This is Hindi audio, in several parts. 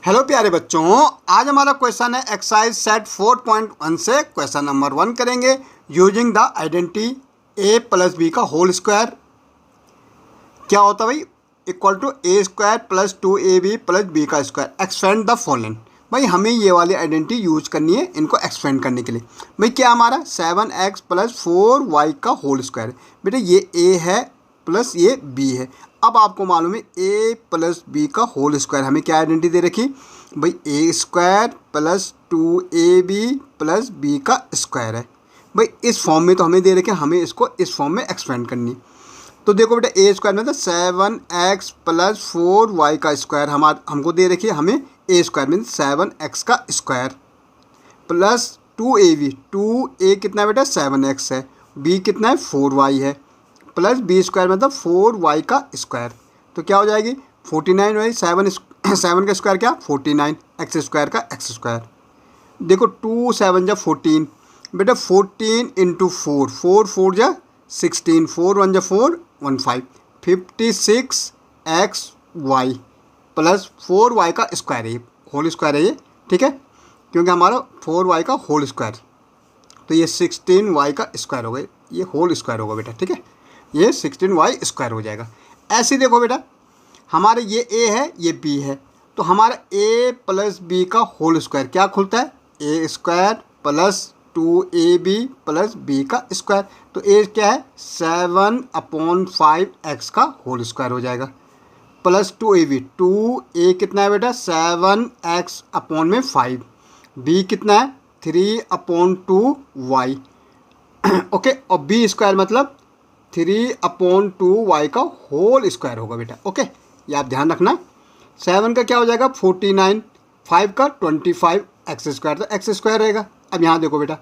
हेलो प्यारे बच्चों, आज हमारा क्वेश्चन है एक्सरसाइज सेट 4.1 से क्वेश्चन नंबर 1 करेंगे using the identity a plus B का होल स्क्वायर क्या होता है भाई, equal to A square plus 2ab plus B का स्क्वायर। Expand the following. भाई हमें ये वाली आइडेंटिटी यूज करनी है इनको एक्सपेंड करने के लिए। भाई क्या हमारा 7x प्लस 4y का होल स्क्वायर है। बेटा ये a है प्लस ये b है। अब आपको मालूम है a प्लस बी का होल स्क्वायर, हमें क्या आइडेंटिटी दे रखी भाई, A square plus 2ab plus B का स्क्वायर है। भाई इस फॉर्म में तो हमें दे रखे, हमें इसको इस फॉर्म में एक्सपेंड करनी। तो देखो बेटा ए स्क्वायर में तो 7x प्लस 4y का स्क्वायर हमको दे रखी है, हमें ए स्क्वायर में 7x का स्क्वायर प्लस 2ab, 2a कितना है बेटा 7x है, b कितना है 4y है, प्लस बी स्क्वायर मतलब 4y का स्क्वायर। तो क्या हो जाएगी 49 भाई, 7 का स्क्वायर क्या 49, एक्स स्क्वायर का एक्स स्क्वायर। देखो 2 7 जा 14 बेटा, 14 इंटू 4, 4 4 जा 16, 4 1 जा 4 15, 56xy प्लस 4y का स्क्वायर है, ये होल स्क्वायर है ये, ठीक है, क्योंकि हमारा 4y का होल स्क्वायर, तो ये 16y का स्क्वायर होगा, ये होल स्क्वायर होगा बेटा, ठीक है, ये 16y स्क्वायर हो जाएगा। ऐसे देखो बेटा हमारे ये a है ये b है, तो हमारा a प्लस बी का होल स्क्वायर क्या खुलता है, A square plus 2ab plus B का स्क्वायर। तो a क्या है 7/5x का होल स्क्वायर हो जाएगा, प्लस 2ab, 2a कितना है बेटा 7x अपॉन में 5, b कितना है 3/2y ओके, और b स्क्वायर मतलब 3/2y का होल स्क्वायर होगा बेटा, ओके, ये आप ध्यान रखना। 7 का क्या हो जाएगा 49, 5 का 25 एक्स स्क्वायर, तो एक्स स्क्वायर रहेगा। अब यहाँ देखो बेटा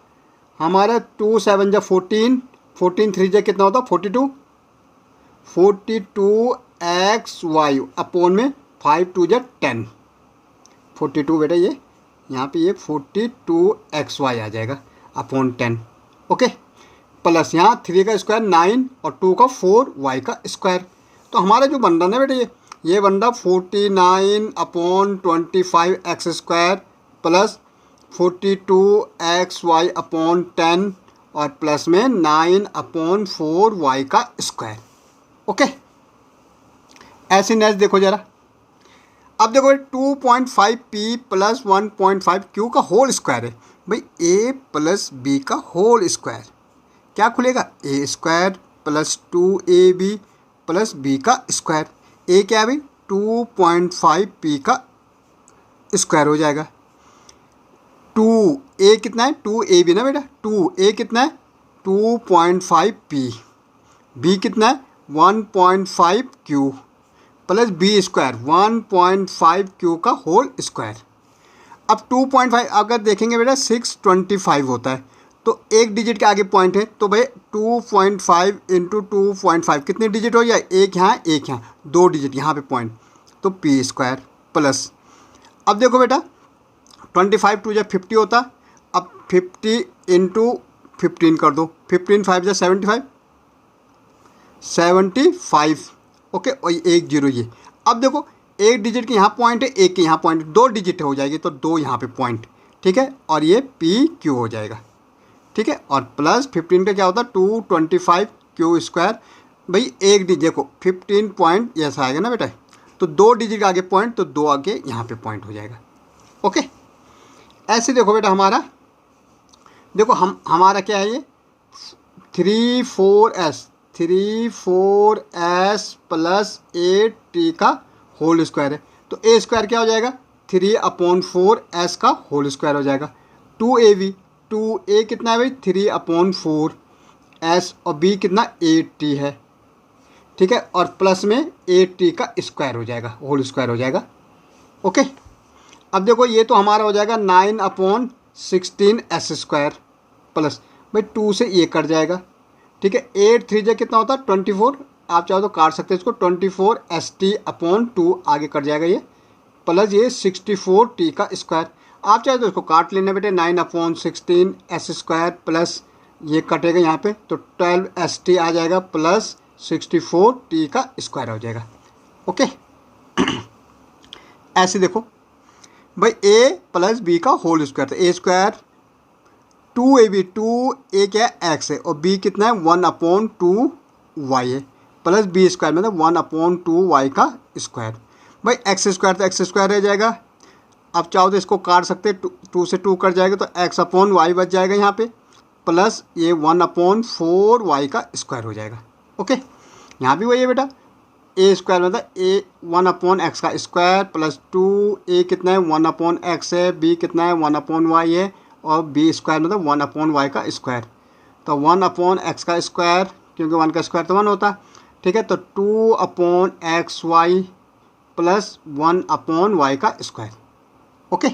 हमारा 2 7 जा 14, 14 3 जा कितना होता 42, 42xy अपॉन में 5 2 जा 10, 42 बेटा ये यहाँ पे ये 42xy आ जाएगा अपॉन 10, ओके, प्लस यहाँ 3 का स्क्वायर 9 और 2 का 4y का स्क्वायर। तो हमारा जो बन रहा है बेटा ये बन रहा 49/25 x square plus 42xy upon 10 और प्लस में 9/4y का स्क्वायर, ओके। ऐसे नेक्स्ट देखो जरा, अब देखो 2.5p प्लस 1.5q का होल स्क्वायर है। भाई a प्लस b का होल स्क्वायर क्या खुलेगा, A square plus 2ab plus B का स्क्वायर। ए क्या है भाई 2.5p का स्क्वायर हो जाएगा, 2a कितना है 2ab ना बेटा, 2a कितना है 2.5p, b कितना है 1.5q plus B square 1.5q का होल स्क्वायर। अब 2.5 अगर देखेंगे बेटा 625 होता है, तो एक डिजिट के आगे पॉइंट है, तो भाई 2.5 इंटू 2.5 कितने डिजिट हो जाए, एक यहाँ 2 डिजिट यहाँ पे पॉइंट, तो पी स्क्वायर प्लस। अब देखो बेटा 25 2 जा 50 होता, अब 50 इंटू 15 कर दो, 15 5 जा 75, ओके, और एक जीरो ये। अब देखो एक डिजिट के यहाँ पॉइंट है, एक के यहाँ पॉइंट, 2 डिजिट हो जाएगी तो 2 यहाँ पे पॉइंट, ठीक है, और ये पी क्यू हो जाएगा, ठीक है, और प्लस 15 का क्या होता है 225 क्यू स्क्वायर। भाई एक डिजिट देखो 15 पॉइंट ऐसा आएगा ना बेटा, तो 2 डिजिट के आगे पॉइंट, तो 2 आगे यहाँ पे पॉइंट हो जाएगा, ओके। ऐसे देखो बेटा हमारा देखो हमारा क्या है ये 3/4s प्लस 8t का होल स्क्वायर है, तो ए स्क्वायर क्या हो जाएगा 3/4s का होल स्क्वायर हो जाएगा। 2ab, 2a कितना है भाई 3/4s और b कितना 8t है, ठीक है, और प्लस में 8t का स्क्वायर हो जाएगा, होल स्क्वायर हो जाएगा, ओके। अब देखो ये तो हमारा हो जाएगा 9/16s स्क्वायर प्लस, भाई 2 से ये कट जाएगा, ठीक है, 8 3 जा कितना होता है 24, आप चाहो तो काट सकते हैं इसको, 24st/2 आगे कट जाएगा ये, प्लस ये 64t का स्क्वायर, आप चाहे तो इसको काट लेना बेटे 9/16s स्क्वायर प्लस ये कटेगा यहाँ पे, तो 12st आ जाएगा प्लस 64t का स्क्वायर हो जाएगा, ओके। ऐसे देखो भाई ए प्लस बी का होल स्क्वायर, तो ए स्क्वायर 2ab, 2 ए क्या है एक्स है और बी कितना है 1/2 वाई है, प्लस बी स्क्वायर मतलब 1/2 वाई का स्क्वायर। भाई एक्स स्क्वायर तो एक्स स्क्वायर रह जाएगा, अब चाहो तो इसको काट सकते हैं, 2 से 2 कट जाएगा तो x/y बच जाएगा यहाँ पे, प्लस ये 1/4 वाई का स्क्वायर हो जाएगा। ओके, यहाँ भी वही है बेटा, ए स्क्वायर मतलब ए 1/x का स्क्वायर प्लस 2 ए कितना है 1/x है, बी कितना है 1/y है और बी स्क्वायर मतलब 1/y का स्क्वायर, तो 1/x का स्क्वायर क्योंकि 1 का स्क्वायर तो 1 होता है, ठीक है, तो 2/xy प्लस 1/y का स्क्वायर। ओके,